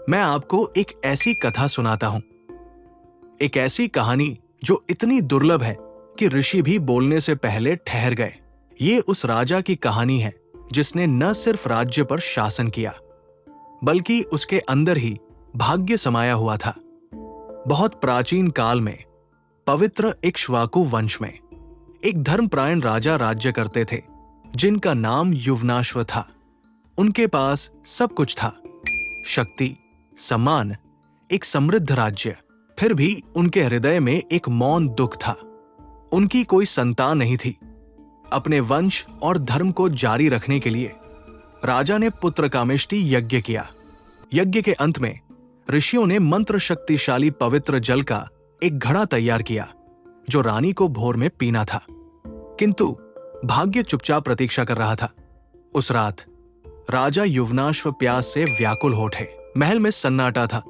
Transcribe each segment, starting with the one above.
मैं आपको एक ऐसी कथा सुनाता हूं, एक ऐसी कहानी जो इतनी दुर्लभ है कि ऋषि भी बोलने से पहले ठहर गए। ये उस राजा की कहानी है जिसने न सिर्फ राज्य पर शासन किया, बल्कि उसके अंदर ही भाग्य समाया हुआ था। बहुत प्राचीन काल में पवित्र इक्ष्वाकु वंश में एक धर्मपरायण राजा राज्य करते थे, जिनका नाम युवनाश्व था। उनके पास सब कुछ था, शक्ति, सम्मान, एक समृद्ध राज्य। फिर भी उनके हृदय में एक मौन दुख था। उनकी कोई संतान नहीं थी। अपने वंश और धर्म को जारी रखने के लिए राजा ने पुत्र कामेष्टि यज्ञ किया। यज्ञ के अंत में ऋषियों ने मंत्र शक्तिशाली पवित्र जल का एक घड़ा तैयार किया, जो रानी को भोर में पीना था। किंतु भाग्य चुपचाप प्रतीक्षा कर रहा था। उस रात राजा युवनाश्व प्यास से व्याकुल हो उठे। महल में सन्नाटा था,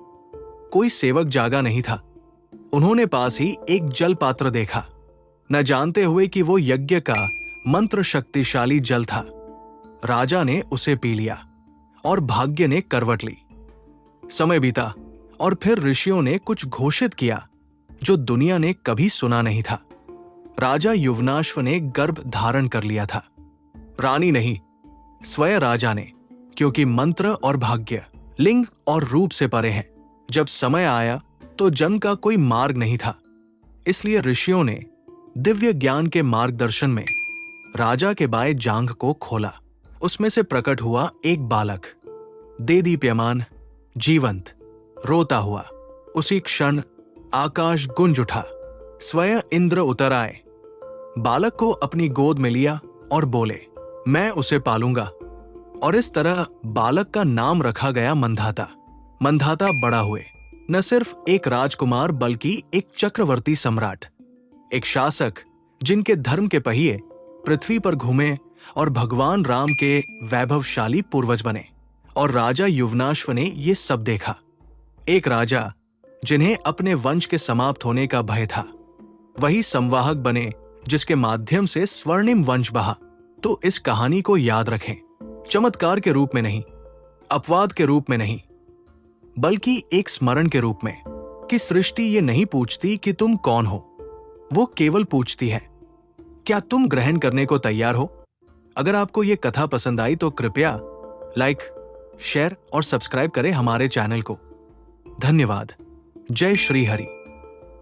कोई सेवक जागा नहीं था। उन्होंने पास ही एक जल पात्र देखा, न जानते हुए कि वो यज्ञ का मंत्र शक्तिशाली जल था। राजा ने उसे पी लिया और भाग्य ने करवट ली। समय बीता और फिर ऋषियों ने कुछ घोषित किया जो दुनिया ने कभी सुना नहीं था। राजा युवनाश्व ने गर्भ धारण कर लिया था। रानी नहीं, स्वयं राजा ने, क्योंकि मंत्र और भाग्य लिंग और रूप से परे हैं। जब समय आया तो जन्म का कोई मार्ग नहीं था, इसलिए ऋषियों ने दिव्य ज्ञान के मार्गदर्शन में राजा के बाएं जांघ को खोला। उसमें से प्रकट हुआ एक बालक, देदीप्यमान, जीवंत, रोता हुआ। उसी क्षण आकाश गुंज उठा। स्वयं इंद्र उतर आए, बालक को अपनी गोद में लिया और बोले, मैं उसे पालूंगा। और इस तरह बालक का नाम रखा गया मंधाता। मंधाता बड़ा हुए, न सिर्फ एक राजकुमार बल्कि एक चक्रवर्ती सम्राट, एक शासक जिनके धर्म के पहिए पृथ्वी पर घूमे और भगवान राम के वैभवशाली पूर्वज बने। और राजा युवनाश्व ने ये सब देखा। एक राजा जिन्हें अपने वंश के समाप्त होने का भय था, वही संवाहक बने जिसके माध्यम से स्वर्णिम वंश बहा। तो इस कहानी को याद रखें, चमत्कार के रूप में नहीं, अपवाद के रूप में नहीं, बल्कि एक स्मरण के रूप में कि सृष्टि ये नहीं पूछती कि तुम कौन हो, वो केवल पूछती है, क्या तुम ग्रहण करने को तैयार हो। अगर आपको ये कथा पसंद आई तो कृपया लाइक, शेयर और सब्सक्राइब करें हमारे चैनल को। धन्यवाद। जय श्री हरि।